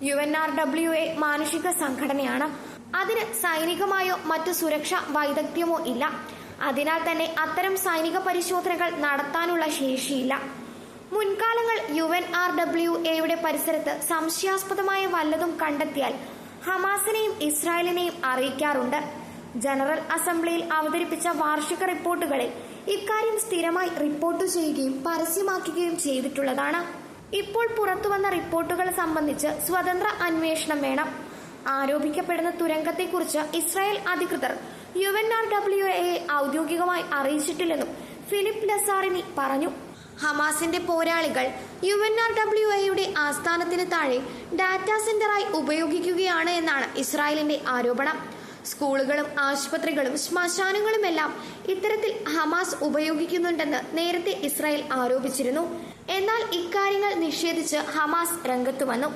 UNRWA മാനുഷിക സംഘടനയാണ്. അതിന് സൈനികമായോ മറ്റു സുരക്ഷാ വൈദഗ്ധ്യമോ ഇല്ല. അതിനാൽ തന്നെ അത്തരം സൈനിക പരിശോധനകൾ നടത്താനുള്ള ശേഷിയില്ല. മുൻകാലങ്ങൾ UNRWAയുടെ പരിസരത്ത് സംശയാസ്പദമായ വല്ലതും കണ്ടെത്തിയാൽ ഹമാസിനെയും ഇസ്രായേലിനെയും അറിയിക്കാറുണ്ട്. ജനറൽ അസംബ്ലിയിൽ അവതരിപ്പിച്ച വാർഷിക റിപ്പോർട്ടുകളിൽ ഇക്കാര്യം സ്ഥിരമായി റിപ്പോർട്ട് ചെയ്യുകയും പരസ്യമാക്കുകയും ചെയ്തിട്ടുള്ളതാണ്. ഇപ്പോൾ പുറത്തുവന്ന റിപ്പോർട്ടുകൾ സംബന്ധിച്ച് സ്വതന്ത്ര അന്വേഷണം വേണം. ആരോപിക്കപ്പെടുന്ന തുരങ്കത്തെക്കുറിച്ച് ഇസ്രായേൽ അധികൃതർ UNRWAയെ ഔദ്യോഗികമായി അറിയിച്ചിട്ടില്ലെന്നും ഫിലിപ്പ് ലസാറിനി പറഞ്ഞു. ഹമാസിന്റെ പോരാളികൾ UNRWAയുടെ ആസ്ഥാനത്തിന് താഴെ ഡാറ്റാ സെന്ററായി ഉപയോഗിക്കുകയാണ് എന്നാണ് ഇസ്രായേലിന്റെ ആരോപണം. സ്കൂളുകളും ആശുപത്രികളും ശ്മശാനങ്ങളുമെല്ലാം ഇത്തരത്തിൽ ഹമാസ് ഉപയോഗിക്കുന്നുണ്ടെന്ന് നേരത്തെ ഇസ്രായേൽ ആരോപിച്ചിരുന്നു. എന്നാൽ ഇക്കാര്യങ്ങൾ നിഷേധിച്ച് ഹമാസ് രംഗത്തു വന്നു.